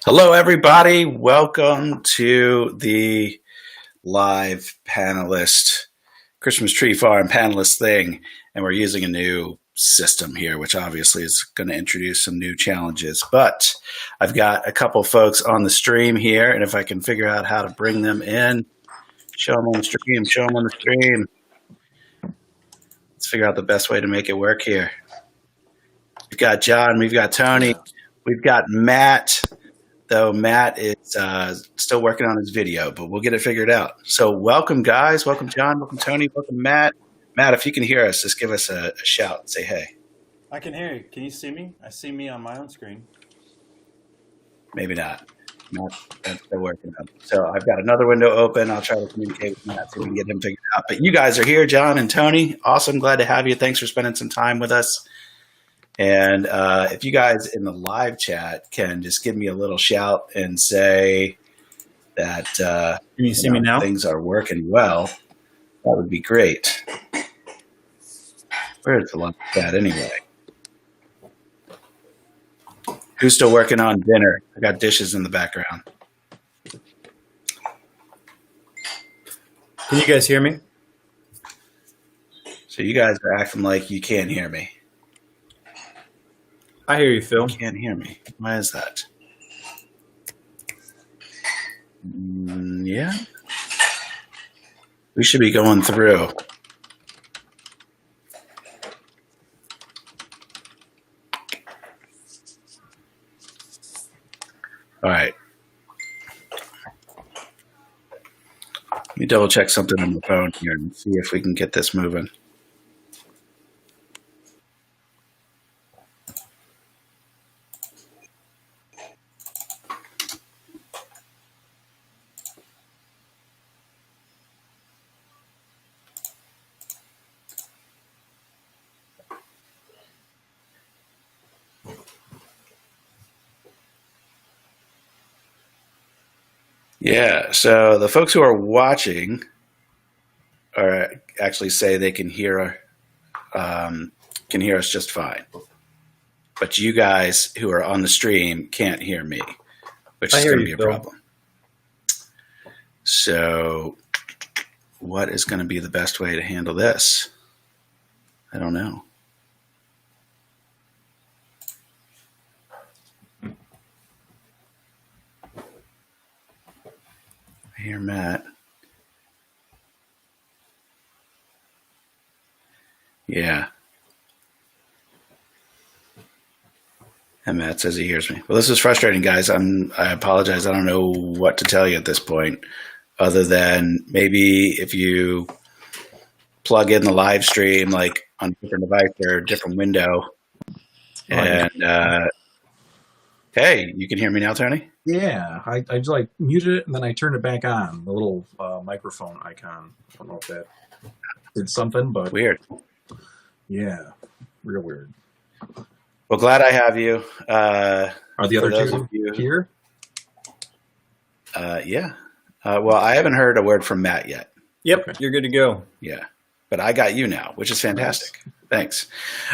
Hello, everybody. Welcome to the live panelist Christmas Tree Farm panelist thing. And we're using a new system here, which obviously is going to introduce some new challenges. But I've got a couple folks on the stream here, and if I can figure out how to bring them in, show them on the stream, show them on the stream. Let's figure out the best way to make it work here. We've got John, we've got Tony, we've got Matt. Though Matt is still working on his video, but we'll get it figured out. So welcome, guys. Welcome, John. Welcome, Tony. Welcome, Matt. Matt, if you can hear us, just give us a shout and say hey. I can hear you. Can you see me? I see me on my own screen. Maybe not. That's still working out. So I've got another window open. I'll try to communicate with Matt so we can get him figured out. But you guys are here, John and Tony. Awesome. Glad to have you. Thanks for spending some time with us. And if you guys in the live chat can just give me a little shout and say that Can you see me now? Things are working well, that would be great. Where's the live chat anyway? Who's still working on dinner? I got dishes in the background. Can you guys hear me? So you guys are acting like you can't hear me. I hear you, Phil. You can't hear me. Why is that? Yeah. We should be going through. All right. Let me double check something on the phone here and see if we can get this moving. Yeah, so the folks who are watching are actually say they can hear us just fine, but you guys who are on the stream can't hear me, which is going to be a problem. So, what is going to be the best way to handle this? I don't know. I hear Matt. Yeah. And Matt says he hears me. Well, this is frustrating, guys. I apologize. I don't know what to tell you at this point, other than maybe if you plug in the live stream, like on a different device or a different window. And hey, you can hear me now, Tony? Yeah, I just like muted it and then I turned it back on, the little microphone icon. I don't know if that did something, but weird. Yeah, real weird. Well, glad I have you. Are the other two here? Yeah. Well, I haven't heard a word from Matt yet. Yep, okay. You're good to go. Yeah, but I got you now, which is fantastic. Nice. Thanks.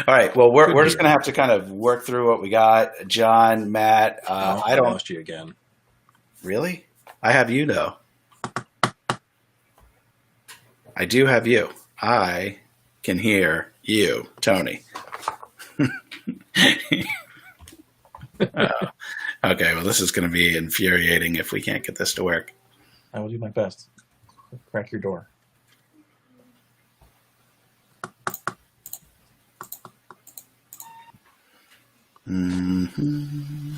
All right. Well, we're just going to have to kind of work through what we got. John, Matt, I don't lost you again. Really? I have you though. I do have you. I can hear you, Tony. Okay. Well, this is going to be infuriating if we can't get this to work. I will do my best. Crack your door. Mm-hmm.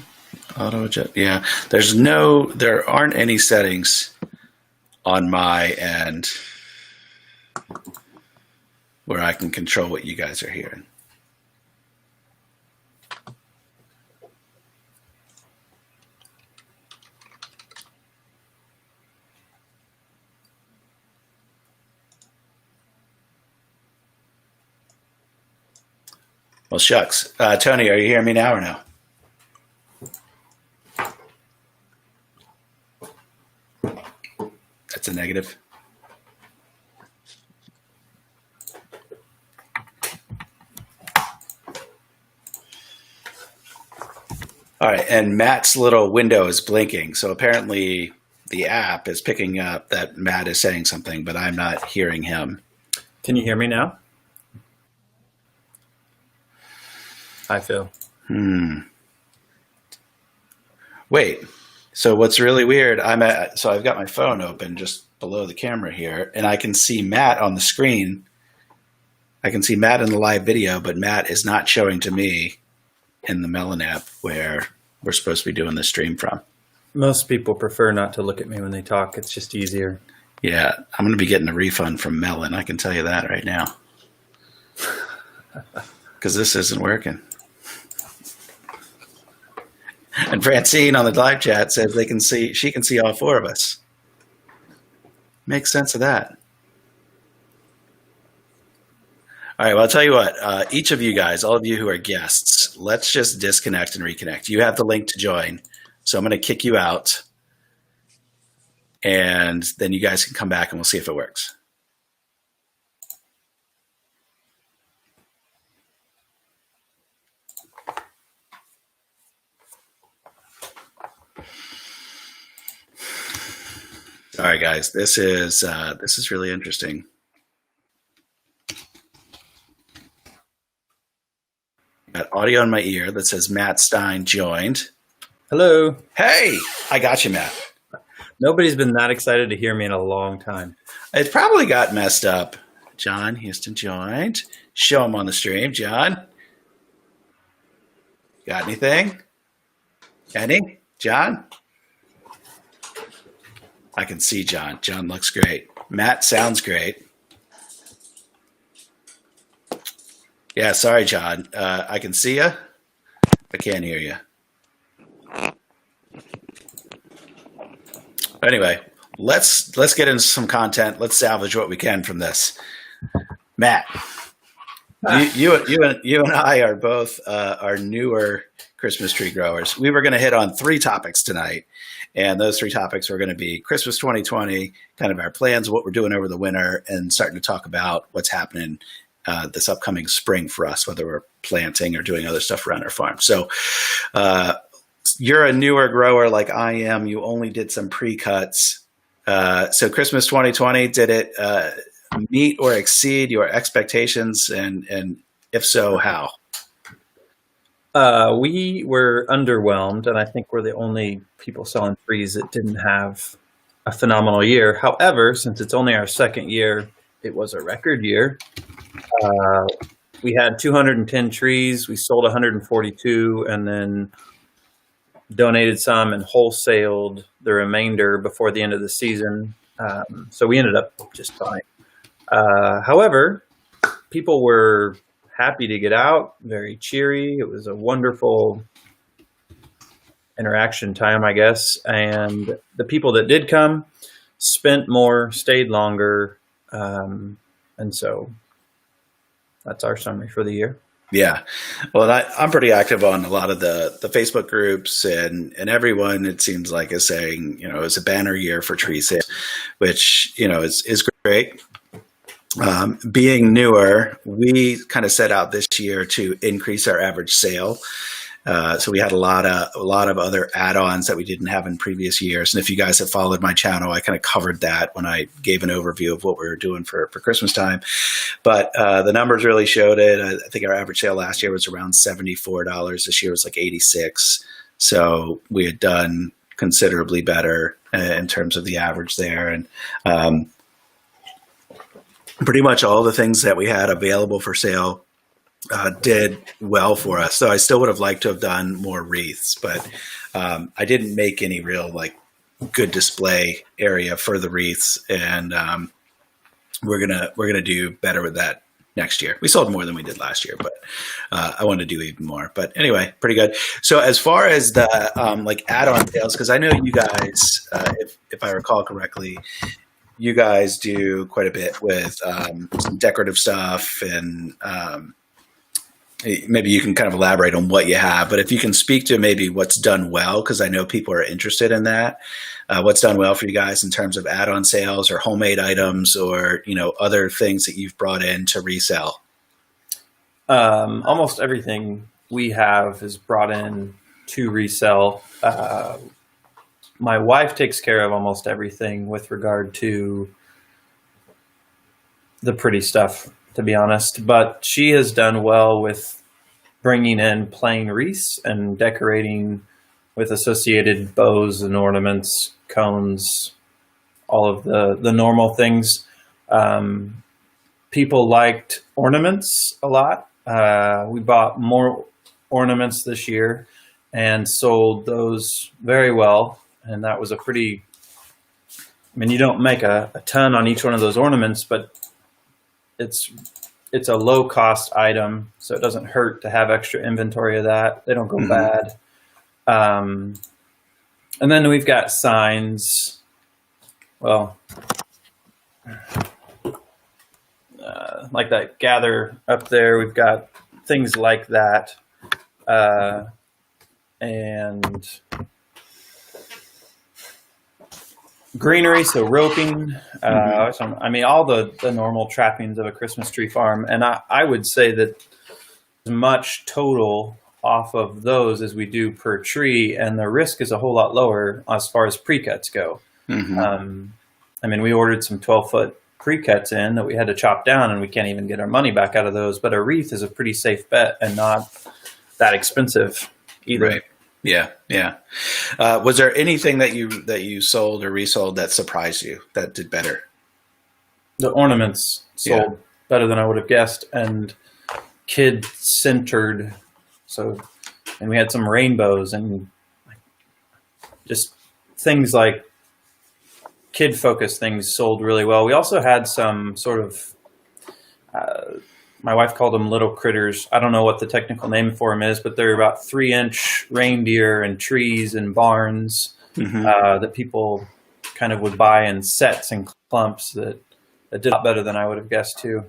Auto adjust. Yeah, there aren't any settings on my end where I can control what you guys are hearing. Well, shucks. Tony, are you hearing me now or no? That's a negative. All right, and Matt's little window is blinking, so apparently the app is picking up that Matt is saying something, but I'm not hearing him. Can you hear me now? Hi, Phil. Wait. So what's really weird? So I've got my phone open just below the camera here, and I can see Matt on the screen. I can see Matt in the live video, but Matt is not showing to me in the Melon app where we're supposed to be doing the stream from. Most people prefer not to look at me when they talk. It's just easier. Yeah, I'm going to be getting a refund from Melon. I can tell you that right now. Because this isn't working. And Francine on the live chat says she can see all four of us. Makes sense of that. All right, well, I'll tell you what. Each of you guys, all of you who are guests, let's just disconnect and reconnect. You have the link to join, so I'm going to kick you out, and then you guys can come back and we'll see if it works. All right, guys, this is really interesting. Got audio in my ear that says Matt Stein joined. Hello. Hey, I got you, Matt. Nobody's been that excited to hear me in a long time. It probably got messed up. John Houston joined. Show him on the stream, John. Got anything? Any? John? I can see John. John looks great. Matt sounds great. Yeah, sorry, John. I can see you. I can't hear you. Anyway, let's get into some content. Let's salvage what we can from this. Matt, you and I are both our newer Christmas tree growers. We were going to hit on 3 topics tonight, and those 3 topics were going to be Christmas 2020, kind of our plans, what we're doing over the winter, and starting to talk about what's happening this upcoming spring for us, whether we're planting or doing other stuff around our farm. So you're a newer grower like I am. You only did some pre-cuts. So Christmas 2020, did it meet or exceed your expectations? And if so, how? We were underwhelmed, and I think we're the only people selling trees that didn't have a phenomenal year. However, since it's only our second year, it was a record year. We had 210 trees. We sold 142 and then donated some and wholesaled the remainder before the end of the season. So we ended up just fine. However, people were happy to get out, very cheery. It was a wonderful interaction time, I guess. And the people that did come spent more, stayed longer. And so that's our summary for the year. Yeah. Well, I'm pretty active on a lot of the Facebook groups, and everyone, it seems like, is saying, it was a banner year for tree sales, which, is great. Being newer, we kind of set out this year to increase our average sale. So we had a lot of other add-ons that we didn't have in previous years. And if you guys have followed my channel, I kind of covered that when I gave an overview of what we were doing for Christmas time. But the numbers really showed it. I think our average sale last year was around $74. This year was like $86. So we had done considerably better in terms of the average there. And pretty much all the things that we had available for sale did well for us. So I still would have liked to have done more wreaths, but I didn't make any real good display area for the wreaths, and we're gonna do better with that next year. We sold more than we did last year, but I want to do even more. But anyway, pretty good. So as far as the add-on sales, because I know you guys, if I recall correctly, you guys do quite a bit with some decorative stuff, and maybe you can kind of elaborate on what you have, but if you can speak to maybe what's done well, because I know people are interested in that. What's done well for you guys in terms of add-on sales or homemade items, or other things that you've brought in to resell? Almost everything we have is brought in to resell. My wife takes care of almost everything with regard to the pretty stuff, to be honest. But she has done well with bringing in plain wreaths and decorating with associated bows and ornaments, cones, all of the normal things. People liked ornaments a lot. We bought more ornaments this year and sold those very well. And that was you don't make a ton on each one of those ornaments, but it's a low cost item, so it doesn't hurt to have extra inventory of that. They don't go bad. And then we've got signs. Well, like that gather up there. We've got things like that. And greenery, so roping, all the normal trappings of a Christmas tree farm. And I would say that as much total off of those as we do per tree, and the risk is a whole lot lower as far as pre-cuts go. We ordered some 12-foot pre-cuts in that we had to chop down, and we can't even get our money back out of those. But a wreath is a pretty safe bet and not that expensive either. Right. Yeah. Was there anything that you sold or resold that surprised you, that did better? The ornaments sold better than I would have guessed, and kid-centered. And we had some rainbows and just things like kid-focused things sold really well. We also had some sort of, my wife called them little critters. I don't know what the technical name for them is, but they're about 3-inch reindeer and trees and barns that people kind of would buy in sets and clumps that did a lot better than I would have guessed too.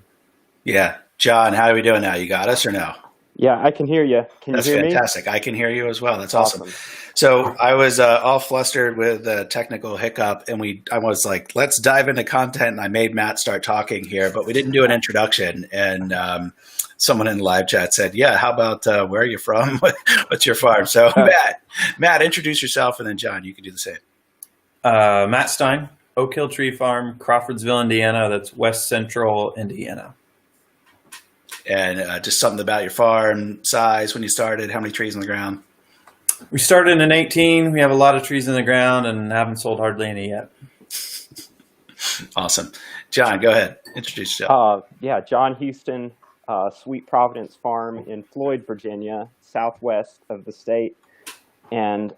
Yeah. John, how are we doing now? You got us or no? Yeah, I can hear you. Can That's you hear fantastic. I can hear you as well. That's awesome. Awesome. So I was all flustered with a technical hiccup, and I was like, let's dive into content. And I made Matt start talking here, but we didn't do an introduction. And someone in the live chat said, yeah, how about where are you from? What's your farm? So Matt, introduce yourself, and then John, you can do the same. Matt Stein, Oak Hill Tree Farm, Crawfordsville, Indiana. That's West Central Indiana. And just something about your farm size when you started, how many trees on the ground? We started in 18. We have a lot of trees in the ground and haven't sold hardly any yet. Awesome. John, go ahead. Introduce yourself. John Houston, Sweet Providence Farm in Floyd, Virginia, southwest of the state. And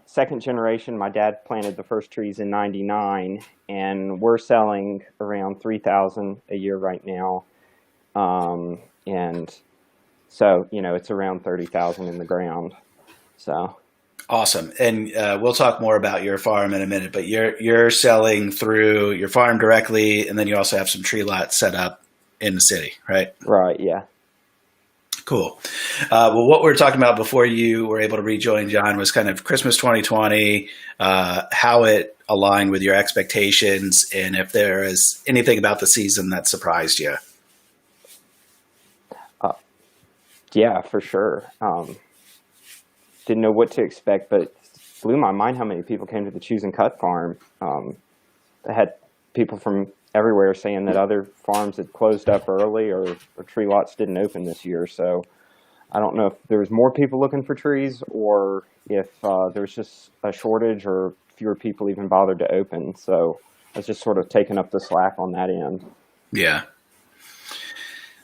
second generation, my dad planted the first trees in 99, and we're selling around 3,000 a year right now. And so, it's around 30,000 in the ground. So awesome. And we'll talk more about your farm in a minute, but you're selling through your farm directly, and then you also have some tree lots set up in the city, right? Right. Yeah. Cool. Well, what we were talking about before you were able to rejoin, John, was kind of Christmas 2020, how it aligned with your expectations, and if there is anything about the season that surprised you. Yeah, for sure. Didn't know what to expect, but it blew my mind how many people came to the Choose and Cut farm. I had people from everywhere saying that other farms had closed up early or tree lots didn't open this year. So I don't know if there was more people looking for trees or if there was just a shortage or fewer people even bothered to open. So I was just sort of taking up the slack on that end. Yeah.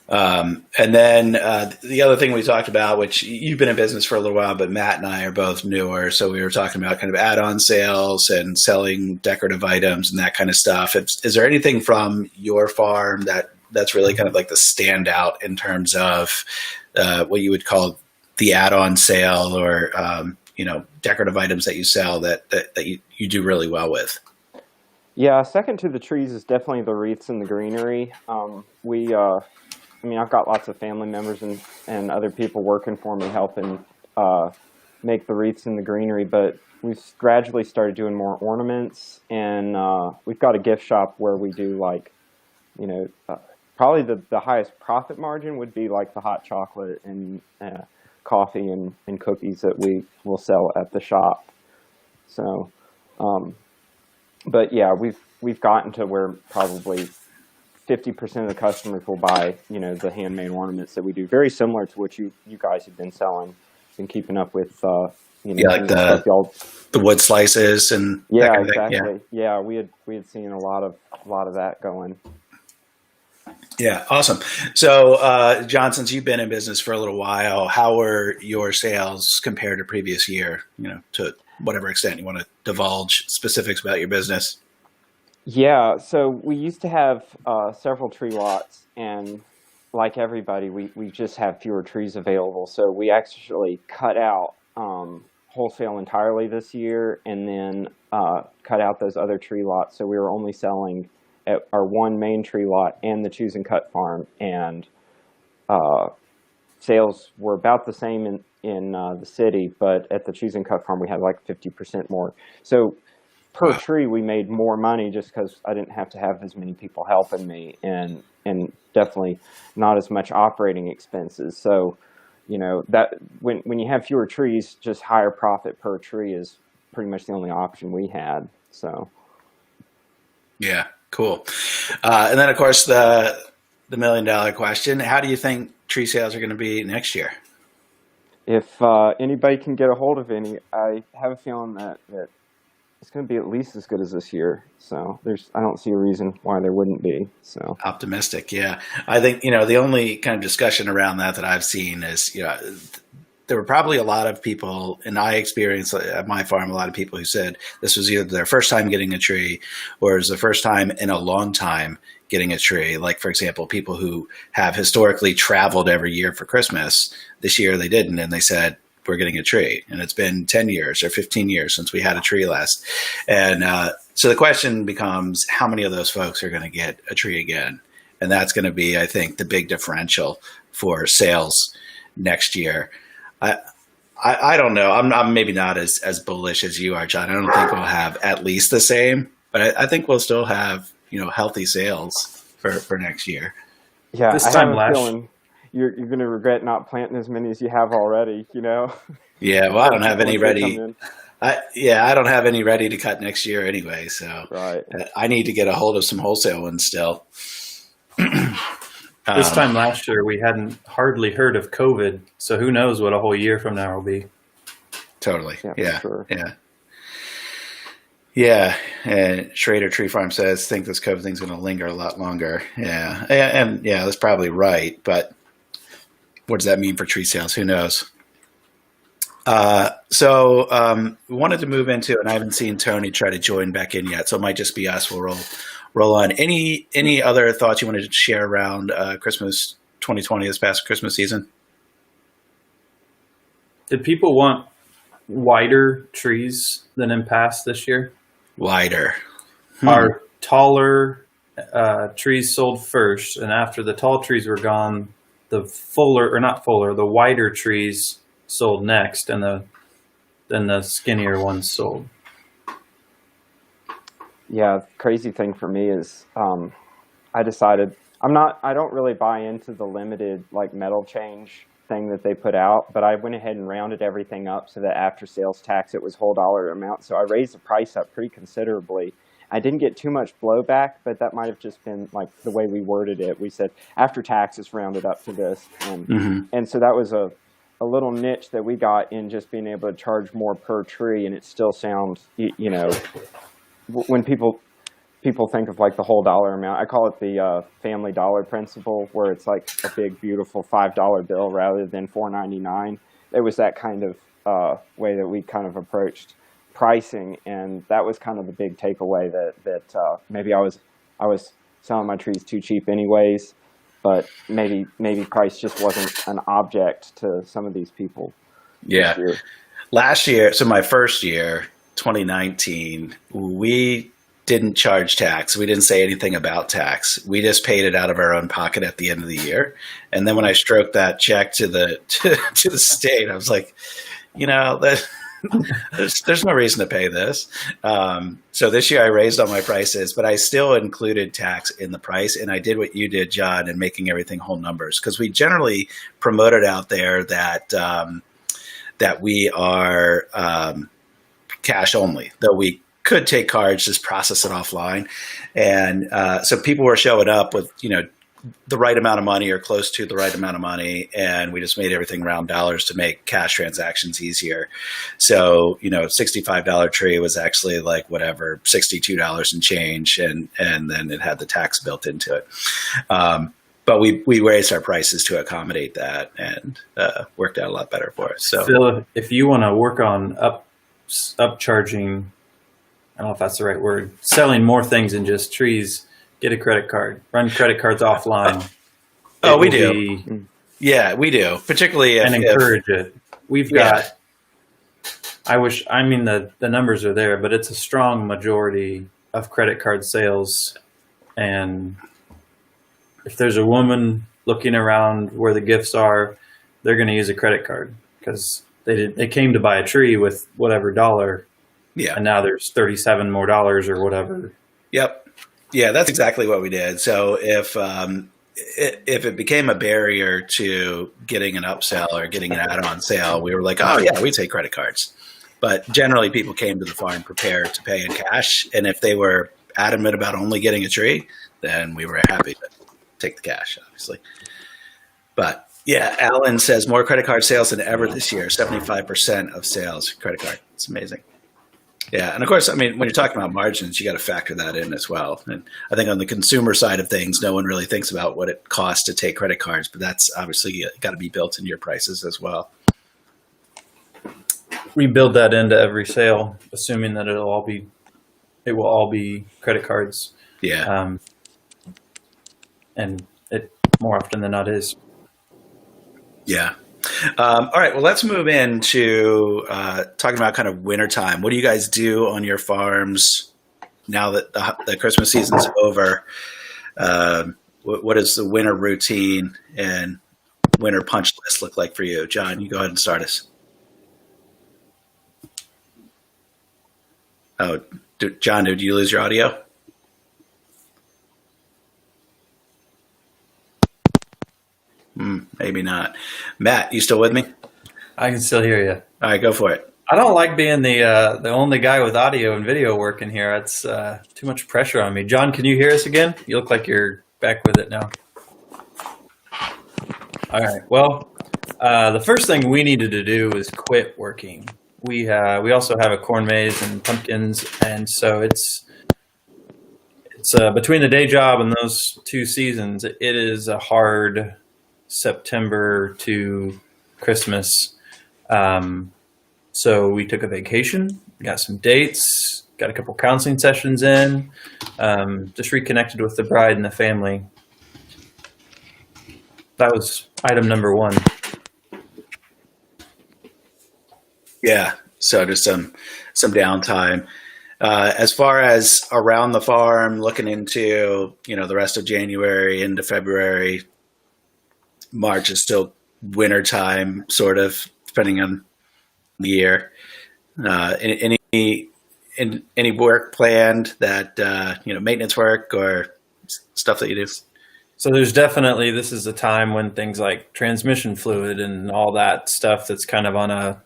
And then the other thing we talked about, which you've been in business for a little while, but Matt and I are both newer. So we were talking about kind of add-on sales and selling decorative items and that kind of stuff. Is there anything from your farm that's really kind of like the standout in terms of what you would call the add-on sale or, decorative items that you sell that you do really well with? Yeah, second to the trees is definitely the wreaths and the greenery. I've got lots of family members and other people working for me helping make the wreaths and the greenery, but we've gradually started doing more ornaments, and we've got a gift shop where we do probably the highest profit margin would be like the hot chocolate and coffee and cookies that we will sell at the shop. So, but yeah, we've gotten to where probably 50% of the customers will buy, the handmade ornaments that we do. Very similar to what you guys have been selling, been keeping up with, like stuff y'all. the wood slices and that Yeah, kind of thing. exactly. Yeah, we had seen a lot of that going. Yeah, awesome. So, John, since you've been in business for a little while, how were your sales compared to previous year? To whatever extent you want to divulge specifics about your business. Yeah, so we used to have several tree lots, and like everybody, we just have fewer trees available. So we actually cut out wholesale entirely this year, and then cut out those other tree lots. So we were only selling at our one main tree lot and the Choose and Cut farm, and sales were about the same in the city, but at the Choose and Cut farm we had like 50% more. So per tree we made more money just because I didn't have to have as many people helping me, and definitely not as much operating expenses. So that when you have fewer trees, just higher profit per tree is pretty much the only option we had. So Yeah, cool. And then of course the $1 million question: how do you think tree sales are going to be next year? if anybody can get a hold of any, I have a feeling that it's going to be at least as good as this year. So I don't see a reason why there wouldn't be. So Optimistic, yeah. I think the only kind of discussion around that I've seen is there were probably a lot of people, and I experienced at my farm a lot of people who said this was either their first time getting a tree or it was the first time in a long time getting a tree. Like, for example, people who have historically traveled every year for Christmas. This year they didn't, and they said, we're getting a tree. And it's been 10 years or 15 years since we had a tree last. And so the question becomes, how many of those folks are going to get a tree again? And that's going to be, I think, the big differential for sales next year. I don't know. I'm maybe not as bullish as you are, John. I don't think we'll have at least the same, but I think we'll still have healthy sales for next year. Yeah, This I time have a last- feeling you're going to regret not planting as many as you have already. Yeah, well, I don't have any Once they ready. come in. I don't have any ready to cut next year anyway. So Right. I need to get a hold of some wholesale ones still. This time last year, we hadn't hardly heard of COVID, so who knows what a whole year from now will be. Totally. Yeah, Yeah. for sure. Yeah. Yeah. And Schrader Tree Farm says, think this COVID thing's going to linger a lot longer. Yeah. And yeah, that's probably right. But what does that mean for tree sales? Who knows? So we wanted to move into, and I haven't seen Tony try to join back in yet, so it might just be us. We'll roll on. Any other thoughts you wanted to share around Christmas 2020, this past Christmas season? Did people want wider trees than in past this year? Wider. Our taller trees sold first, and after the tall trees were gone, the wider trees sold next, and then the skinnier ones sold. Yeah, crazy thing for me is I decided I don't really buy into the limited like metal change thing that they put out, but I went ahead and rounded everything up so that after sales tax it was whole dollar amount. So I raised the price up pretty considerably. I didn't get too much blowback, but that might have just been like the way we worded it. We said after tax it's rounded up to this, and so that was a little niche that we got in just being able to charge more per tree, and it still sounds when people think of like the whole dollar amount, I call it the Family Dollar principle, where it's like a big beautiful $5 bill rather than $4.99. It was that kind of way that we kind of approached pricing, and that was kind of the big takeaway that maybe I was selling my trees too cheap anyways, but maybe price just wasn't an object to some of these people. Yeah. This year. Last year, so my first year, 2019, we didn't charge tax. We didn't say anything about tax. We just paid it out of our own pocket at the end of the year. And then when I stroked that check to the to the state, I was like, there's no reason to pay this. So this year I raised all my prices, but I still included tax in the price. And I did what you did, John, in making everything whole numbers, because we generally promoted out there that that we are cash only, though we could take cards, just process it offline. And so people were showing up with, the right amount of money or close to the right amount of money. And we just made everything round dollars to make cash transactions easier. So, $65 tree was actually like whatever, $62 and change. And then it had the tax built into it. But we raised our prices to accommodate that, and worked out a lot better for us. So Phil, if you want to work on upcharging, I don't know if that's the right word, selling more things than just trees, get a credit card, run credit cards offline. Oh, we do. Yeah, we do. Particularly and encourage it. We've got, the numbers are there, but it's a strong majority of credit card sales. And if there's a woman looking around where the gifts are, they're going to use a credit card because they came to buy a tree with whatever dollar. Yeah. And now there's $37 more or whatever. Yep. Yeah, that's exactly what we did. So if it became a barrier to getting an upsell or getting an add-on sale, we were like, oh yeah, we take credit cards. But generally people came to the farm prepared to pay in cash. And if they were adamant about only getting a tree, then we were happy to take the cash, obviously. But yeah, Alan says more credit card sales than ever this year, 75% of sales, credit card. It's amazing. Yeah. And of course, when you're talking about margins, you got to factor that in as well. And I think on the consumer side of things, no one really thinks about what it costs to take credit cards, but that's obviously got to be built into your prices as well. We build that into every sale, assuming that it will all be credit cards. Yeah. And it more often than not is. Yeah. All right. Well, let's move into talking about kind of wintertime. What do you guys do on your farms now that the Christmas season's over? What does the winter routine and winter punch list look like for you? John, you go ahead and start us. Oh, John, did you lose your audio? Maybe not. Matt, you still with me? I can still hear you. All right, go for it. I don't like being the only guy with audio and video working here. It's too much pressure on me. John, can you hear us again? You look like you're back with it now. All right. Well, the first thing we needed to do was quit working. We also have a corn maze and pumpkins, and so it's between the day job and those two seasons, it is a hard September to Christmas. So we took a vacation, got some dates, got a couple counseling sessions in, just reconnected with the bride and the family. That was item number one. Yeah. So just some downtime. As far as around the farm, looking into, the rest of January into February, March is still winter time, sort of, depending on the year. Any work planned that, maintenance work or stuff that you do? So there's definitely, this is a time when things like transmission fluid and all that stuff that's kind of on a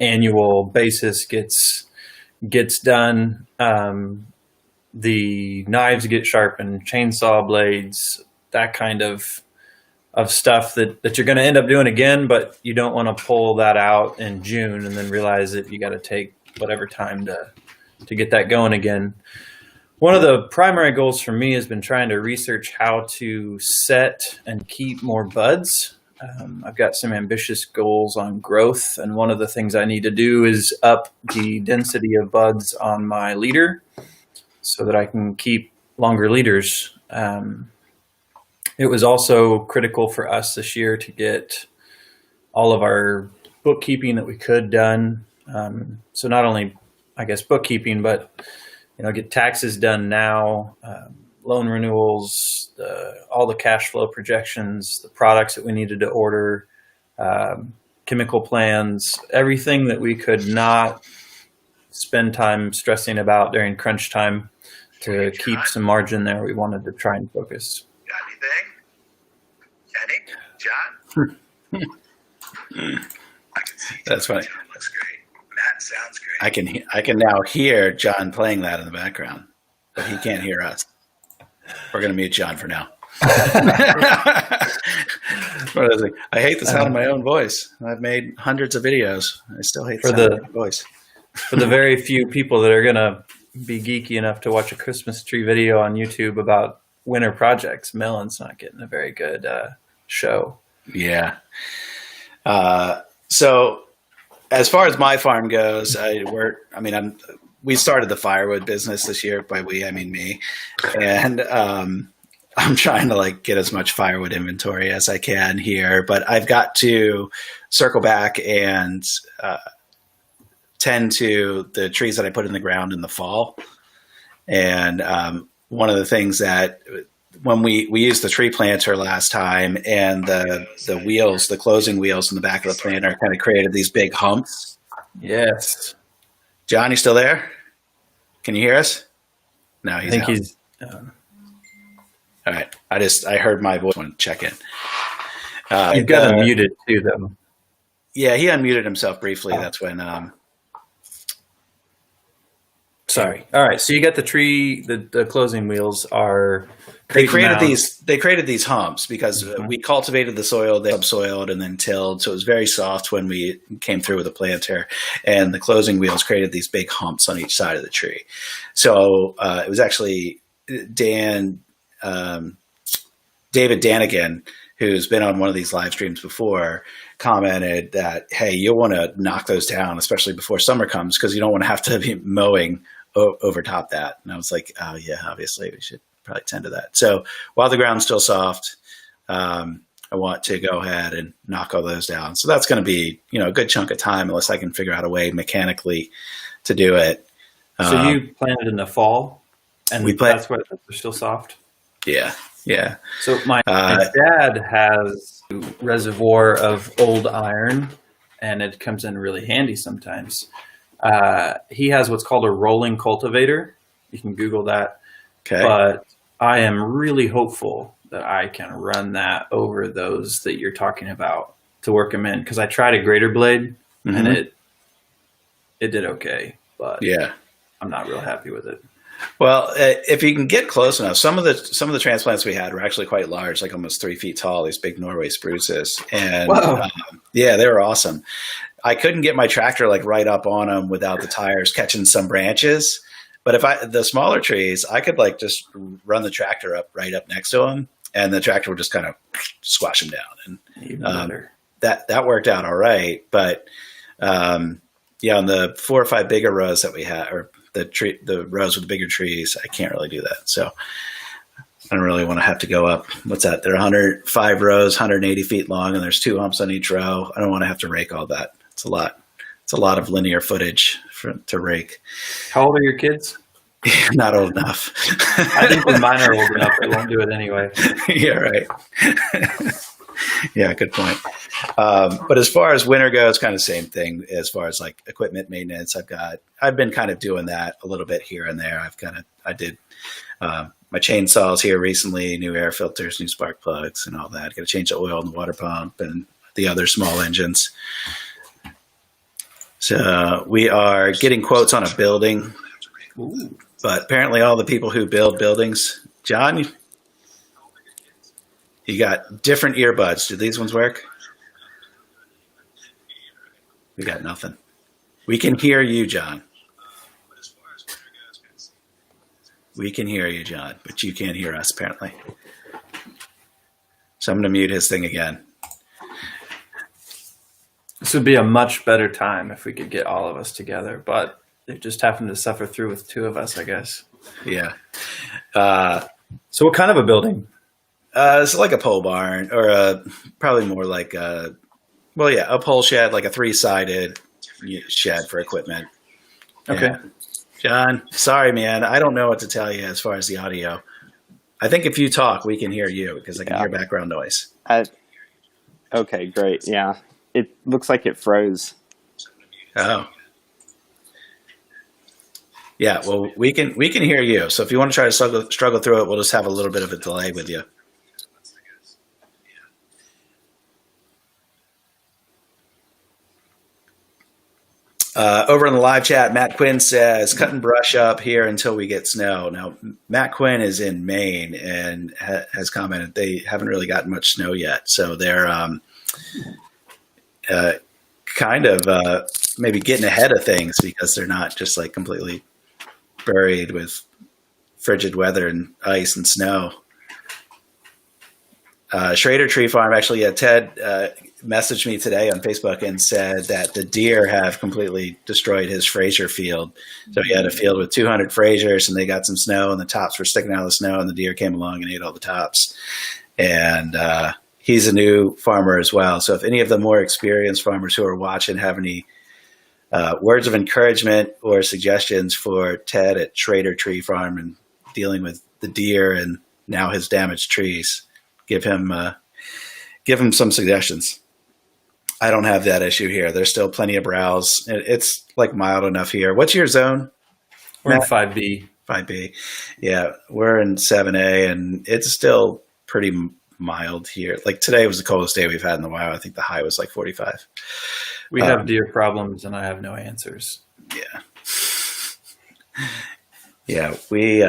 annual basis gets done. The knives get sharpened, chainsaw blades, that kind of stuff that you're going to end up doing again, but you don't want to pull that out in June and then realize that you got to take whatever time to get that going again. One of the primary goals for me has been trying to research how to set and keep more buds. I've got some ambitious goals on growth, and one of the things I need to do is up the density of buds on my leader so that I can keep longer leaders. It was also critical for us this year to get all of our bookkeeping that we could done. So not only, I guess, bookkeeping, but get taxes done now, loan renewals, all the cash flow projections, the products that we needed to order, chemical plans, everything that we could not spend time stressing about during crunch time to keep some margin there. We wanted to try and focus. Got anything? Kenny? John? I can see. That's funny. John looks great. Matt sounds great. I can now hear John playing that in the background, but he can't hear us. We're going to mute John for now. I hate the sound of my own voice. I've made hundreds of videos. I still hate the sound of my voice. For the very few people that are going to be geeky enough to watch a Christmas tree video on YouTube about winter projects, Mellon's not getting a very good show. Yeah. So as far as my farm goes, we started the firewood business this year. By we, I mean me. And I'm trying to get as much firewood inventory as I can here, but I've got to circle back and tend to the trees that I put in the ground in the fall. And one of the things that when we used the tree planter last time, and the wheels, the closing wheels in the back of the planter kind of created these big humps. Yes. John, you still there? Can you hear us? No, he's out. He's All right. I heard my voice. Want to check in. you've got him muted too, though. Yeah, he unmuted himself briefly. That's when. Sorry. All right. So you got the tree. The closing wheels are. They created these humps because we cultivated the soil, they subsoiled and then tilled. So it was very soft when we came through with the planter, and the closing wheels created these big humps on each side of the tree. So it was actually David Danigan, who's been on one of these live streams before, commented that, hey, you'll want to knock those down, especially before summer comes, because you don't want to have to be mowing over top that. And I was like, oh yeah, obviously we should probably tend to that. So while the ground's still soft, I want to go ahead and knock all those down. So that's going to be, a good chunk of time unless I can figure out a way mechanically to do it. So you planted in the fall, and that's why they're still soft? Yeah. Yeah. So my dad has a reservoir of old iron, and it comes in really handy sometimes. He has what's called a rolling cultivator. You can Google that. Okay. But I am really hopeful that I can run that over those that you're talking about to work them in, because I tried a grater blade and it did okay, but yeah, I'm not real happy with it. Well, if you can get close enough, some of the transplants we had were actually quite large, like almost 3 feet tall. These big Norway spruces, and yeah, they were awesome. I couldn't get my tractor right up on them without the tires catching some branches. But the smaller trees, I could just run the tractor right up next to them, and the tractor would just kind of squash them down. And even better. That worked out all right. But on the 4 or 5 bigger rows that we had, or the rows with the bigger trees, I can't really do that. So I don't really want to have to go up. What's that? There are 105 rows, 180 feet long, and there's 2 humps on each row. I don't want to have to rake all that. It's a lot. It's a lot of linear footage to rake. How old are your kids? Not old enough. I think when mine are old enough, I won't do it anyway. Yeah, right. Yeah, good point. But as far as winter goes, kind of same thing as far as equipment maintenance. I've been kind of doing that a little bit here and there. I did my chainsaws here recently, new air filters, new spark plugs and all that. Got to change the oil in the water pump and the other small engines. So we are getting quotes on a building. Ooh. But apparently all the people who build buildings, John, you got different earbuds. Do these ones work? We got nothing. We can hear you, John. We can hear you, John, but you can't hear us apparently. So I'm going to mute his thing again. This would be a much better time if we could get all of us together, but it just happened to suffer through with 2 of us, I guess. Yeah. So what kind of a building? It's like a pole barn, or probably more like a pole shed, like a 3-sided shed for equipment. Okay. Yeah. John, sorry, man. I don't know what to tell you as far as the audio. I think if you talk, we can hear you because I can hear background noise. Okay, great. Yeah. it looks like it froze. Oh. Yeah, well, we can hear you. So if you want to try to struggle through it, we'll just have a little bit of a delay with you. Over in the live chat, Matt Quinn says, cut and brush up here until we get snow. Now, Matt Quinn is in Maine and has commented they haven't really gotten much snow yet. So they're kind of maybe getting ahead of things because they're not just like completely buried with frigid weather and ice and snow. Schrader Tree Farm, actually, Ted messaged me today on Facebook and said that the deer have completely destroyed his Fraser field. So he had a field with 200 Frasers, and they got some snow, and the tops were sticking out of the snow, and the deer came along and ate all the tops. And he's a new farmer as well. So if any of the more experienced farmers who are watching have any words of encouragement or suggestions for Ted at Schrader Tree Farm and dealing with the deer and now his damaged trees, give him some suggestions. I don't have that issue here. There's still plenty of browse. It's like mild enough here. What's your zone? We're in 5B. 5B. Yeah, we're in 7A, and it's still pretty mild here. Like today was the coldest day we've had in a while. I think the high was like 45. We have deer problems, and I have no answers. Yeah. Yeah, we've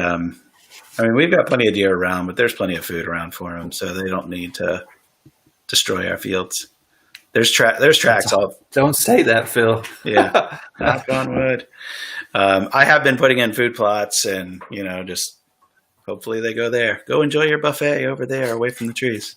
got plenty of deer around, but there's plenty of food around for them, so they don't need to destroy our fields. There's tracks all. Don't say that, Phil. Yeah, knock on wood. I have been putting in food plots, and just hopefully they go there. Go enjoy your buffet over there, away from the trees.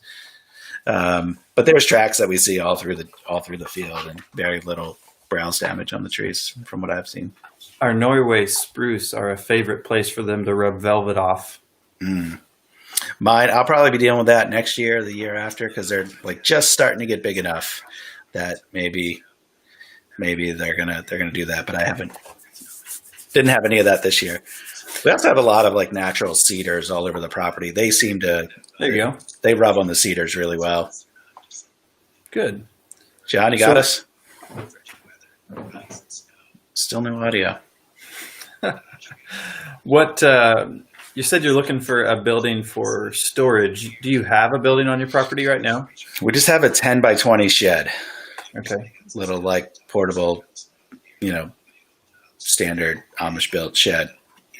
But there's tracks that we see all through the field, and very little browse damage on the trees, from what I've seen. Our Norway spruce are a favorite place for them to rub velvet off. Mine, I'll probably be dealing with that next year, the year after, because they're like just starting to get big enough that maybe they're gonna do that. But I didn't have any of that this year. We also have a lot of like natural cedars all over the property. They seem to. There you go. They rub on the cedars really well. Good. John, you got us? Still no audio. What you said you're looking for a building for storage. Do you have a building on your property right now? We just have a 10 by 20 shed. Okay. Little like portable, standard Amish built shed.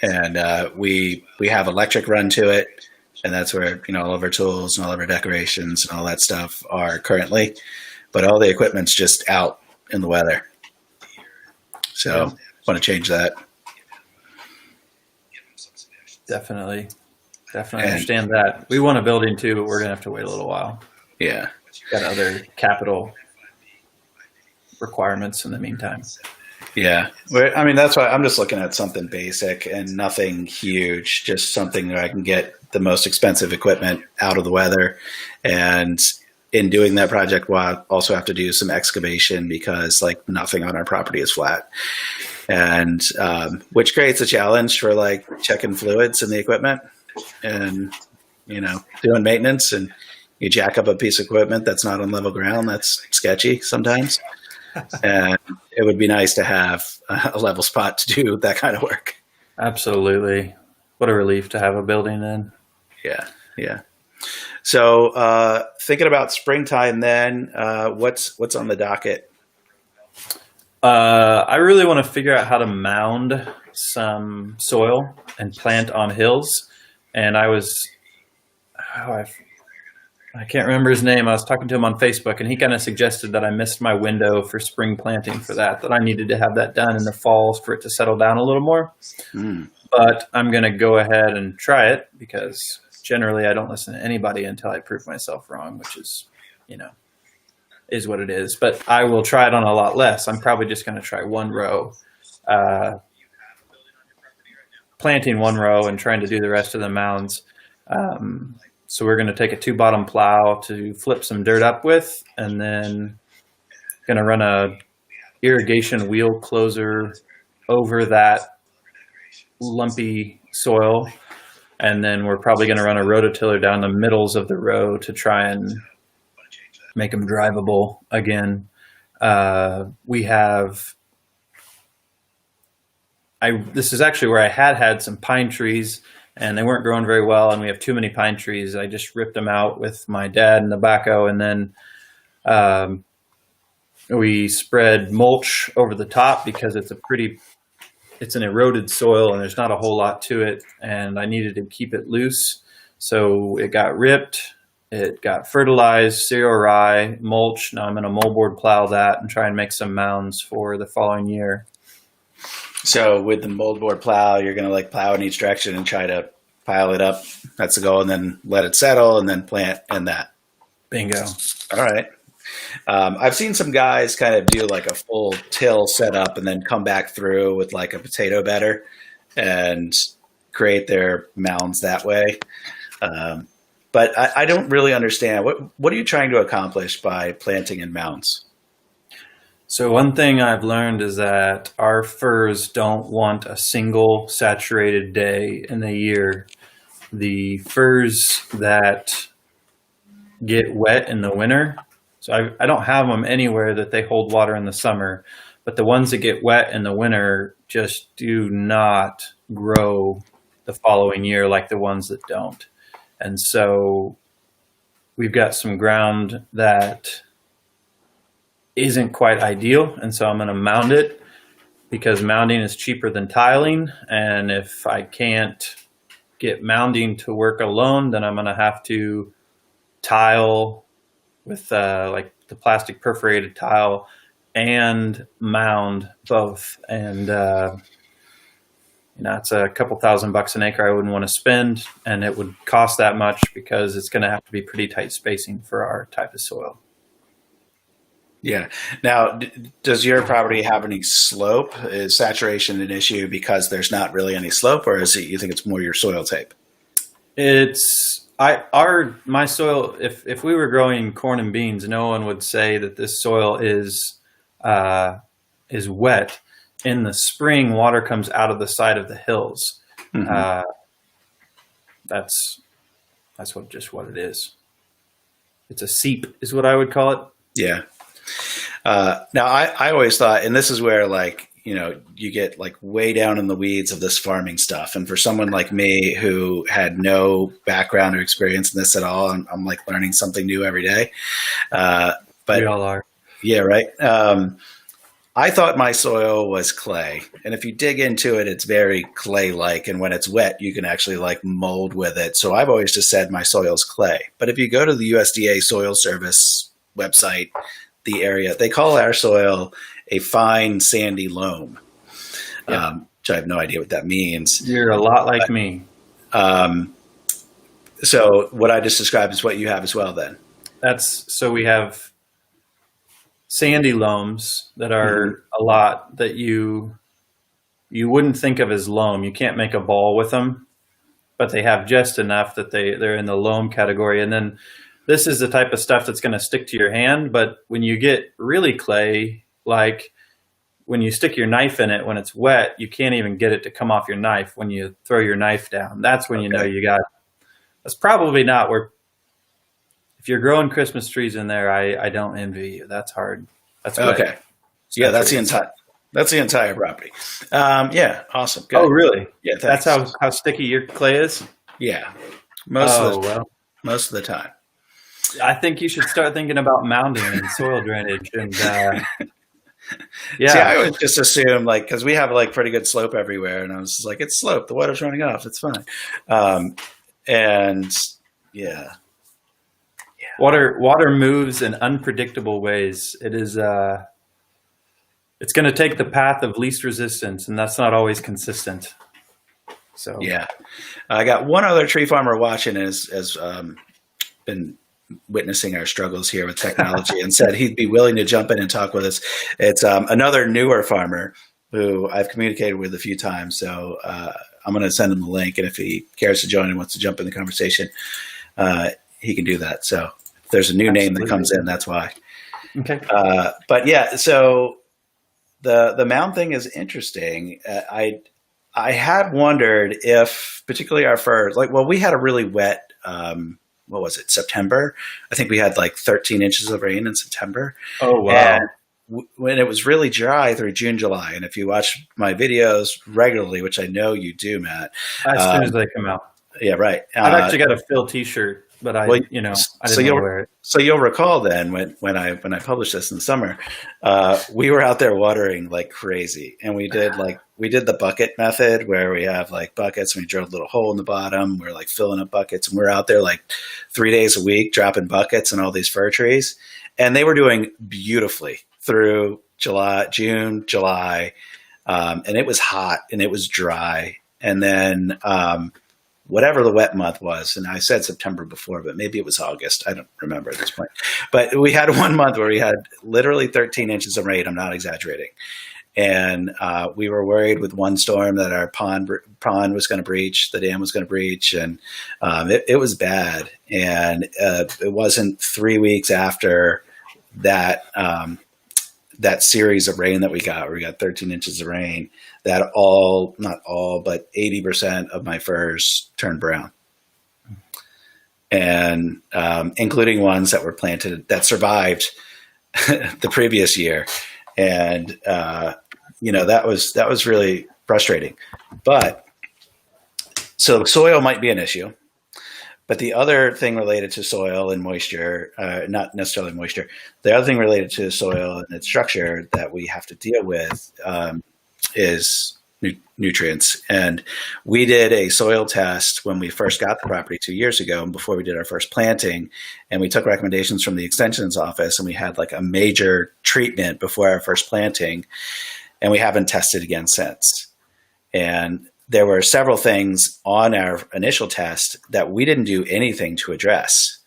And we have electric run to it. And that's where, all of our tools and all of our decorations and all that stuff are currently. But all the equipment's just out in the weather. So want to change that. Definitely understand that. We want a building too, but we're going to have to wait a little while. Yeah. Got other capital requirements in the meantime. Yeah. That's why I'm just looking at something basic and nothing huge, just something that I can get the most expensive equipment out of the weather. And in doing that project, we'll also have to do some excavation because like nothing on our property is flat. And which creates a challenge for like checking fluids in the equipment and, doing maintenance. And you jack up a piece of equipment that's not on level ground. That's sketchy sometimes. And it would be nice to have a level spot to do that kind of work. Absolutely. What a relief to have a building in. Yeah. So thinking about springtime then, what's on the docket? I really want to figure out how to mound some soil and plant on hills. And I can't remember his name. I was talking to him on Facebook, and he kind of suggested that I missed my window for spring planting for that I needed to have that done in the fall for it to settle down a little more. But I'm going to go ahead and try it because generally I don't listen to anybody until I prove myself wrong, which is, is what it is. But I will try it on a lot less. I'm probably just going to try one row, planting one row and trying to do the rest of the mounds. So we're going to take a 2-bottom plow to flip some dirt up with, and then going to run a irrigation wheel closer over that lumpy soil. And then we're probably going to run a rototiller down the middles of the row to try and make them drivable again. We have. This is actually where I had some pine trees, and they weren't growing very well, and we have too many pine trees. I just ripped them out with my dad and the backhoe, and then we spread mulch over the top because it's an eroded soil and there's not a whole lot to it, and I needed to keep it loose. So it got ripped, it got fertilized, cereal rye, mulch. Now I'm going to moldboard plow that and try and make some mounds for the following year. So with the moldboard plow, you're going to like plow in each direction and try to pile it up. That's the goal, and then let it settle and then plant in that. Bingo. All right. I've seen some guys kind of do like a full till setup and then come back through with like a potato bedder and create their mounds that way. But I don't really understand. What are you trying to accomplish by planting in mounds? So one thing I've learned is that our firs don't want a single saturated day in the year. The firs that get wet in the winter, so I don't have them anywhere that they hold water in the summer, but the ones that get wet in the winter just do not grow the following year like the ones that don't. And so we've got some ground that isn't quite ideal, and so I'm going to mound it because mounding is cheaper than tiling, and if I can't get mounding to work alone, then I'm going to have to tile with like the plastic perforated tile and mound both, and it's a couple $1,000 an acre I wouldn't want to spend, and it would cost that much because it's going to have to be pretty tight spacing for our type of soil. Yeah. Now, does your property have any slope? Is saturation an issue because there's not really any slope, or is it you think it's more your soil type? My soil. If we were growing corn and beans, no one would say that this soil is wet. In the spring, water comes out of the side of the hills. Mm-hmm. That's what it is. It's a seep, is what I would call it. Yeah. Now I always thought, and this is where you get like way down in the weeds of this farming stuff. And for someone like me who had no background or experience in this at all, I'm like learning something new every day. But we all are. Yeah. Right. I thought my soil was clay, and if you dig into it, it's very clay-like. And when it's wet, you can actually like mold with it. So I've always just said my soil's clay. But if you go to the USDA Soil Service website, the area, they call our soil a fine sandy loam, which I have no idea what that means. You're a lot like me. So what I just described is what you have as well then. So we have sandy loams that are a lot that you wouldn't think of as loam. You can't make a ball with them, but they have just enough that they're in the loam category. And then this is the type of stuff that's going to stick to your hand. But when you get really clay, like when you stick your knife in it, when it's wet, you can't even get it to come off your knife when you throw your knife down. That's when you know that's probably not where, if you're growing Christmas trees in there, I don't envy you. That's hard. That's good. Okay. So yeah, that's the entire property. Yeah. Awesome. Good. Oh, really? Yeah. Thanks. That's how sticky your clay is? Yeah. Most of the time. I think you should start thinking about mounding and soil drainage. And yeah. See, I would just assume because we have pretty good slope everywhere, and I was just like, it's slope. The water's running off. It's fine. And yeah. Water moves in unpredictable ways. It is it's going to take the path of least resistance, and that's not always consistent. So yeah, I got one other tree farmer watching has been witnessing our struggles here with technology and said he'd be willing to jump in and talk with us. It's another newer farmer who I've communicated with a few times. So I'm going to send him the link, and if he cares to join and wants to jump in the conversation, he can do that. So if there's a new name that comes in, that's why. Okay. But yeah, so the mound thing is interesting. I had wondered if, particularly our firs, we had a really wet, what was it, September? I think we had 13 inches of rain in September. Oh, wow. And when it was really dry through June, July, and if you watch my videos regularly, which I know you do, Matt. As soon as they come out. Yeah, right. I've actually got a Phil T-shirt, but I didn't wear it. So you'll recall then when I published this in the summer, we were out there watering like crazy, and we did the bucket method where we have like buckets and we drilled a little hole in the bottom. We're like filling up buckets, and we're out there like 3 days a week dropping buckets in all these fir trees, and they were doing beautifully through June, July, and it was hot and it was dry, and then whatever the wet month was, and I said September before, but maybe it was August. I don't remember at this point. But we had 1 month where we had literally 13 inches of rain. I'm not exaggerating. And we were worried with one storm that our pond was going to breach, the dam was going to breach, and it was bad. And it wasn't 3 weeks after that that series of rain that we got, where we got 13 inches of rain, that not all, but 80% of my firs turned brown. And including ones that were planted that survived the previous year. And, that was really frustrating. But so soil might be an issue. But the other thing related to soil and moisture, not necessarily moisture, the other thing related to soil and its structure that we have to deal with is nutrients. And we did a soil test when we first got the property 2 years ago, and before we did our first planting, and we took recommendations from the extensions office, and we had like a major treatment before our first planting, and we haven't tested again since. And there were several things on our initial test that we didn't do anything to address.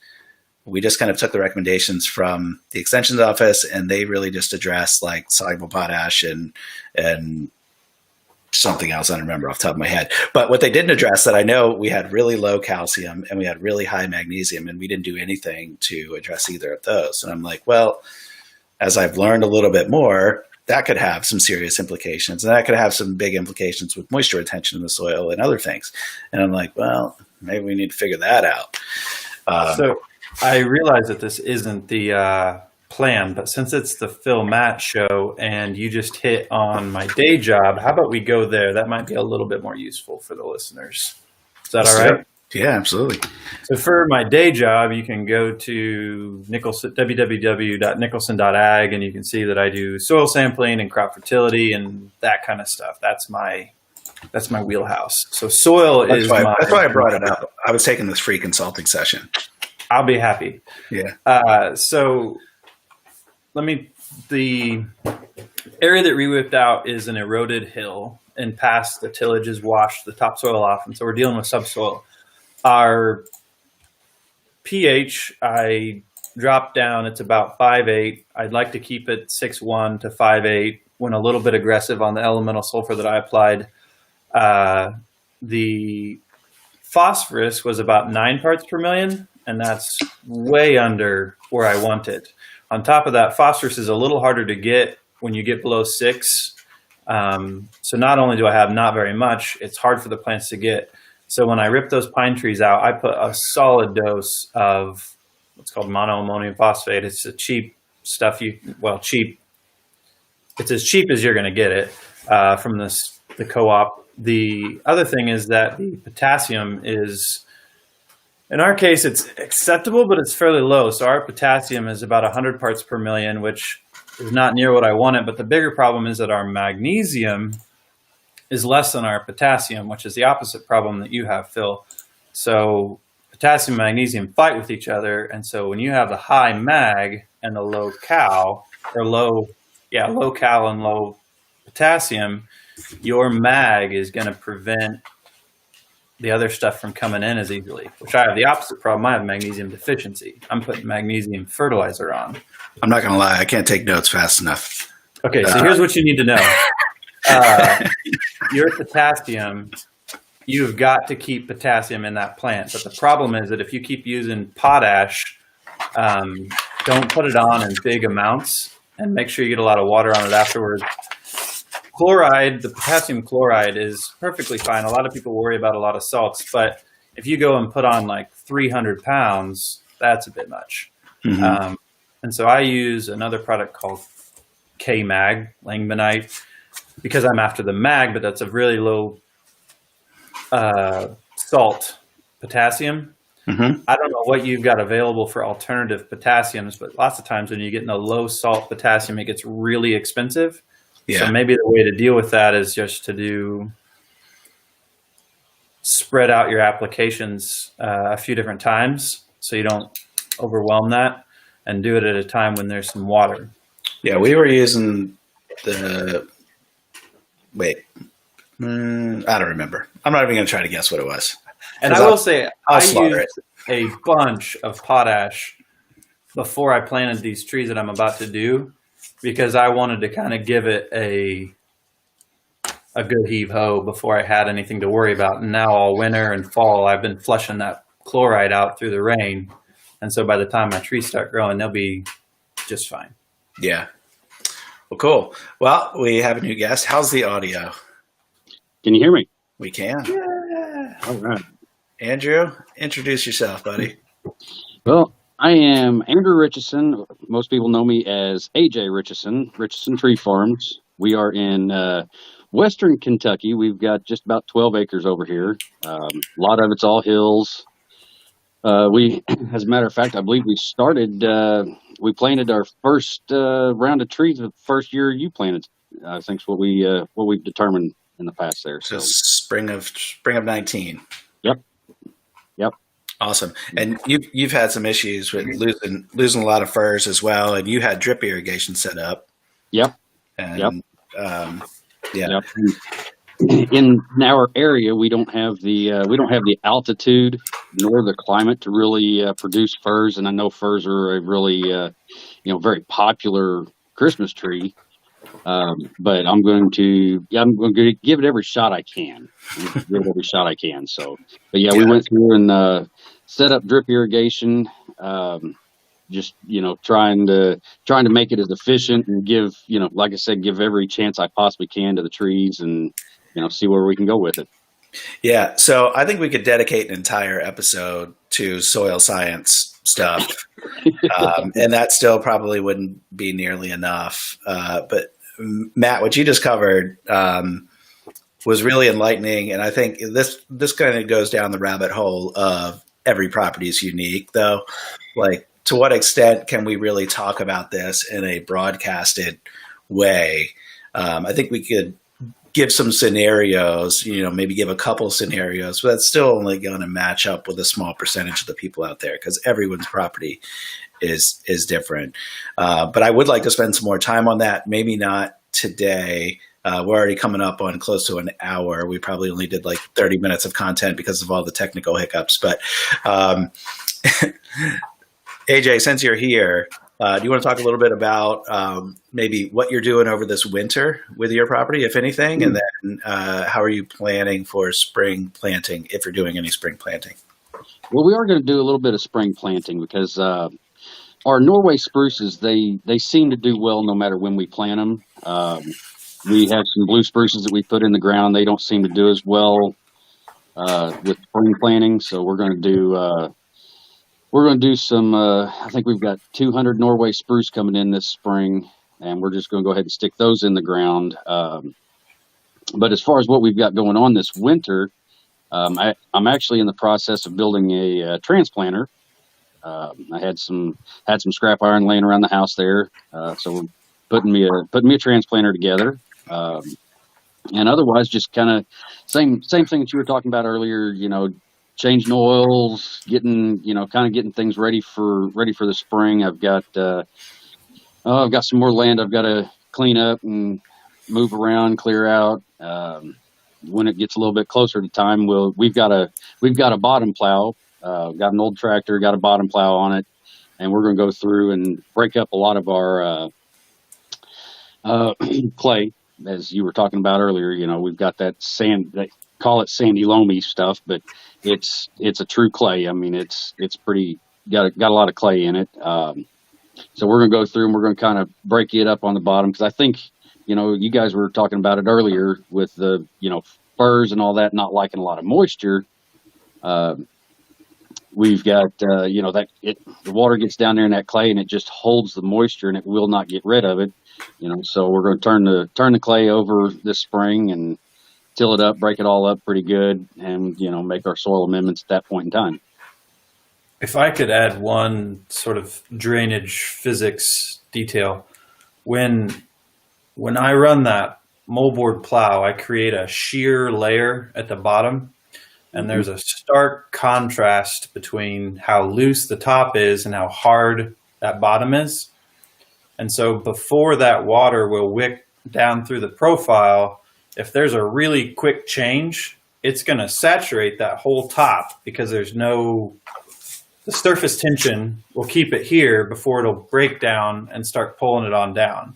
We just kind of took the recommendations from the extensions office, and they really just addressed like soluble potash and something else I don't remember off the top of my head. But what they didn't address, that I know, we had really low calcium and we had really high magnesium, and we didn't do anything to address either of those. And I'm like, well, as I've learned a little bit more, that could have some serious implications, and that could have some big implications with moisture retention in the soil and other things. And I'm like, well, maybe we need to figure that out. So I realize that this isn't the plan, but since it's the Phil Matt show and you just hit on my day job, how about we go there? That might be a little bit more useful for the listeners. Is that all right? Yeah, absolutely. So for my day job, you can go to www.nicholson.ag, and you can see that I do soil sampling and crop fertility and that kind of stuff. That's my wheelhouse. So soil that's is why I brought it up. I was taking this free consulting session. I'll be happy. Yeah. So the area that we whipped out is an eroded hill, and past the tillage has washed the topsoil off, and so we're dealing with subsoil. Our pH, I dropped down. It's about 5.8. I'd like to keep it 6.1 to 5.8. Went a little bit aggressive on the elemental sulfur that I applied. The phosphorus was about 9 parts per million, and that's way under where I want it. On top of that, phosphorus is a little harder to get when you get below 6. So not only do I have not very much, it's hard for the plants to get. So when I rip those pine trees out, I put a solid dose of what's called monoammonium phosphate. It's a cheap stuff. Cheap. It's as cheap as you're going to get it from the co-op. The other thing is that the potassium is, in our case, it's acceptable, but it's fairly low. So our potassium is about 100 parts per million, which is not near what I wanted. But the bigger problem is that our magnesium is less than our potassium, which is the opposite problem that you have, Phil. So potassium and magnesium fight with each other. And so when you have the high mag and the low cal, or low cal and low potassium, your mag is going to prevent the other stuff from coming in as easily, which I have the opposite problem. I have magnesium deficiency. I'm putting magnesium fertilizer on. I'm not going to lie. I can't take notes fast enough. Okay, so here's what you need to know. Your potassium, you've got to keep potassium in that plant. But the problem is that if you keep using potash, don't put it on in big amounts, and make sure you get a lot of water on it afterwards. Chloride, the potassium chloride is perfectly fine. A lot of people worry about a lot of salts, but if you go and put on like 300 pounds, that's a bit much. Mm-hmm. And so I use another product called K mag, Langmanite, because I'm after the mag, but that's a really low salt potassium. Mm-hmm. I don't know what you've got available for alternative potassiums, but lots of times when you get in a low salt potassium, it gets really expensive. Yeah. So maybe the way to deal with that is just to spread out your applications a few different times so you don't overwhelm that, and do it at a time when there's some water. Yeah, we were using the. Wait, I don't remember. I'm not even going to try to guess what it was. And I will say, I'll I slaughter used a bunch of potash before I planted these trees that I'm about to do, because I wanted to kind of give it a good heave ho before I had anything to worry about. And now all winter and fall, I've been flushing that chloride out through the rain. And so by the time my trees start growing, they'll be just fine. Yeah. Well, cool. Well, we have a new guest. How's the audio? Can you hear me? We can. Yeah. All right. Andrew, introduce yourself, buddy. Well, I am Andrew Richardson. Most people know me as AJ Richardson, Richardson Tree Farms. We are in western Kentucky. We've got just about 12 acres over here. A lot of it's all hills. As a matter of fact, I believe we planted our first round of trees the first year you planted. I think is what we've determined in the past there. So So spring of 19. Yep. Awesome. And you've had some issues with losing a lot of firs as well, and you had drip irrigation set up. Yep. And yeah. Yep. In our area, we don't have the altitude nor the climate to really produce firs, and I know firs are a really very popular Christmas tree. But I'm going to give it every shot I can. So, but yeah, we went through and set up drip irrigation. Just trying to make it as efficient and give like I said, give every chance I possibly can to the trees, and see where we can go with it. Yeah. So I think we could dedicate an entire episode to soil science stuff, and that still probably wouldn't be nearly enough. But Matt, what you just covered was really enlightening, and I think this kind of goes down the rabbit hole of every property is unique, though. Like, to what extent can we really talk about this in a broadcasted way? I think we could give some scenarios, maybe give a couple scenarios, but that's still only going to match up with a small percentage of the people out there because everyone's property is different. But I would like to spend some more time on that. Maybe not today. We're already coming up on close to an hour. We probably only did like 30 minutes of content because of all the technical hiccups. But AJ, since you're here, do you want to talk a little bit about maybe what you're doing over this winter with your property, if anything, and then how are you planning for spring planting, if you're doing any spring planting? Well, we are going to do a little bit of spring planting because our Norway spruces, they seem to do well no matter when we plant them. We have some blue spruces that we put in the ground. They don't seem to do as well with spring planting, so we're going to do some, I think we've got 200 Norway spruce coming in this spring, and we're just going to go ahead and stick those in the ground. But as far as what we've got going on this winter, I'm actually in the process of building a transplanter. I had some scrap iron laying around the house there, so we're putting me a transplanter together. And otherwise, just kind of same thing that you were talking about earlier. Changing oils, getting things ready for the spring. I've got some more land I've got to clean up and move around, clear out. When it gets a little bit closer to time, we've got a bottom plow. Got an old tractor, got a bottom plow on it, and we're going to go through and break up a lot of our clay, as you were talking about earlier. We've got that sand. They call it sandy loamy stuff, but it's a true clay. I mean, it's pretty got a lot of clay in it. So we're going to go through and we're going to kind of break it up on the bottom, because I think you guys were talking about it earlier with the firs and all that not liking a lot of moisture. we've got that the water gets down there in that clay and it just holds the moisture and it will not get rid of it. So we're going to turn the clay over this spring and till it up, break it all up pretty good, and make our soil amendments at that point in time. If I could add one sort of drainage physics detail, when I run that moldboard plow, I create a shear layer at the bottom, and there's a stark contrast between how loose the top is and how hard that bottom is. And so before that water will wick down through the profile, if there's a really quick change, it's going to saturate that whole top because the surface tension will keep it here before it'll break down and start pulling it on down.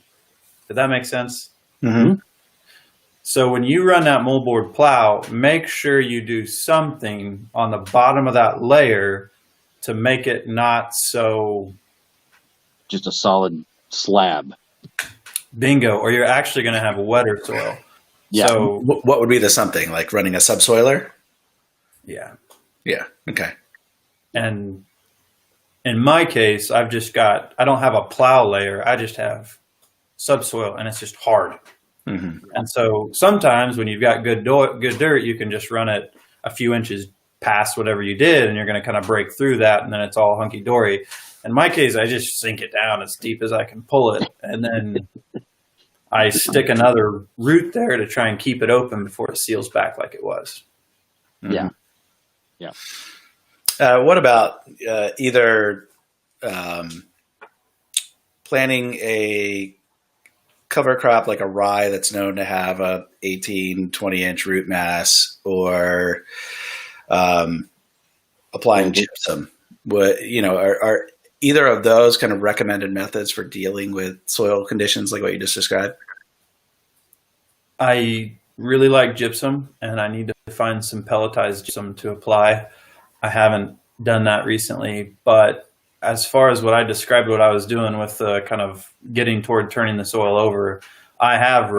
Did that make sense? Mm-hmm. So when you run that moldboard plow, make sure you do something on the bottom of that layer to make it not so... Just a solid slab. Bingo, or you're actually going to have wetter soil. Yeah. So, What would be the something, like running a subsoiler? yeah. Yeah. Okay. And in my case, I don't have a plow layer. I just have subsoil and it's just hard. Mm-hmm. And so sometimes when you've got good dirt, you can just run it a few inches past whatever you did and you're going to kind of break through that and then it's all hunky dory. In my case, I just sink it down as deep as I can pull it. And then I stick another root there to try and keep it open before it seals back like it was. Yeah. Yeah. What about either planting a cover crop like a rye that's known to have a 18, 20-inch root mass, or applying gypsum? Are either of those kind of recommended methods for dealing with soil conditions like what you just described? I really like gypsum, and I need to find some pelletized gypsum to apply. I haven't done that recently, but as far as what I described, what I was doing with kind of getting toward turning the soil over, I have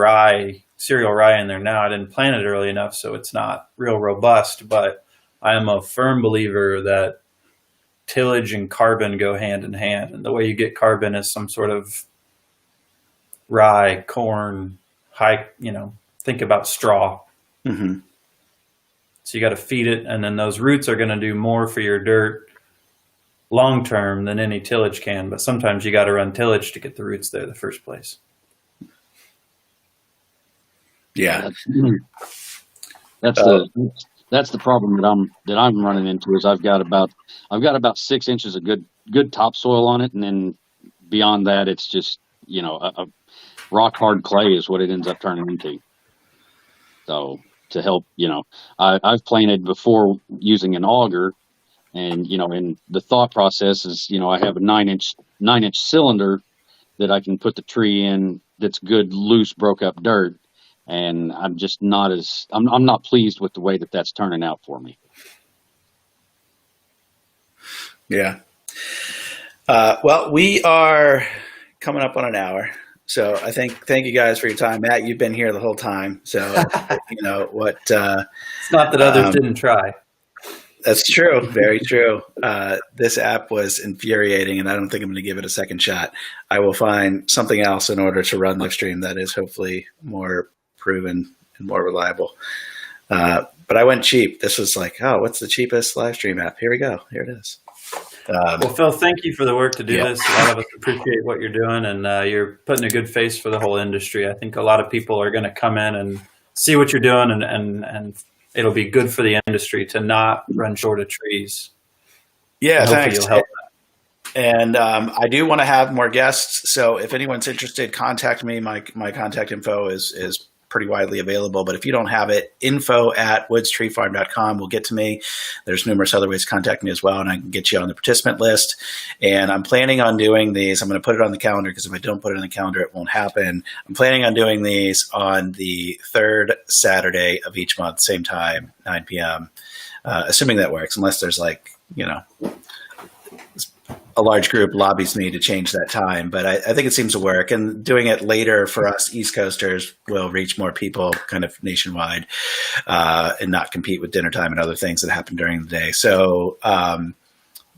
cereal rye in there now. I didn't plant it early enough, so it's not real robust, but I am a firm believer that tillage and carbon go hand in hand. And the way you get carbon is some sort of rye, corn, think about straw. Mm-hmm. So you got to feed it, and then those roots are going to do more for your dirt long term than any tillage can. But sometimes you got to run tillage to get the roots there in the first place. Yeah. That's the problem that I'm running into is I've got about 6 inches of good topsoil on it, and then beyond that it's just a rock hard clay is what it ends up turning into. So to help, I've planted before using an auger, and and the thought process is I have a 9-inch cylinder that I can put the tree in that's good loose broke up dirt. And I'm just I'm not pleased with the way that that's turning out for me. Yeah. Well, we are coming up on an hour. So thank you guys for your time. Matt, you've been here the whole time. So, It's not that others didn't try. That's true. Very true. This app was infuriating, and I don't think I'm going to give it a second shot. I will find something else in order to run live stream that is hopefully more proven and more reliable. But I went cheap. This was like, what's the cheapest live stream app? Here we go. Here it is. Well, Phil, thank you for the work to do this. A lot of us appreciate what you're doing, and you're putting a good face for the whole industry. I think a lot of people are going to come in and see what you're doing, and it'll be good for the industry to not run short of trees. Yeah, thanks. You'll help. And I do want to have more guests. So if anyone's interested, contact me. My contact info is pretty widely available. But if you don't have it, info@woodstreefarm.com will get to me. There's numerous other ways to contact me as well, and I can get you on the participant list. And I'm planning on doing these. I'm going to put it on the calendar because if I don't put it on the calendar, it won't happen. I'm planning on doing these on the third Saturday of each month, same time, 9 p.m., assuming that works, unless there's a large group lobbies me to change that time, but I think it seems to work. And doing it later for us East Coasters will reach more people kind of nationwide and not compete with dinner time and other things that happen during the day. So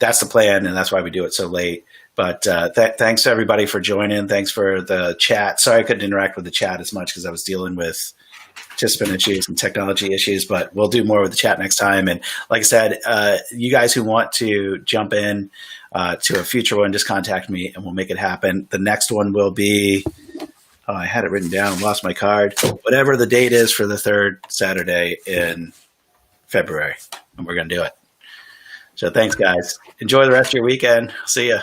that's the plan, and that's why we do it so late. But thanks everybody for joining. Thanks for the chat. Sorry I couldn't interact with the chat as much because I was dealing with participant issues and technology issues, but we'll do more with the chat next time. And like I said, you guys who want to jump in to a future one, just contact me and we'll make it happen. The next one will be, I had it written down, lost my card, whatever the date is for the third Saturday in February, and we're going to do it. So thanks, guys. Enjoy the rest of your weekend. See ya.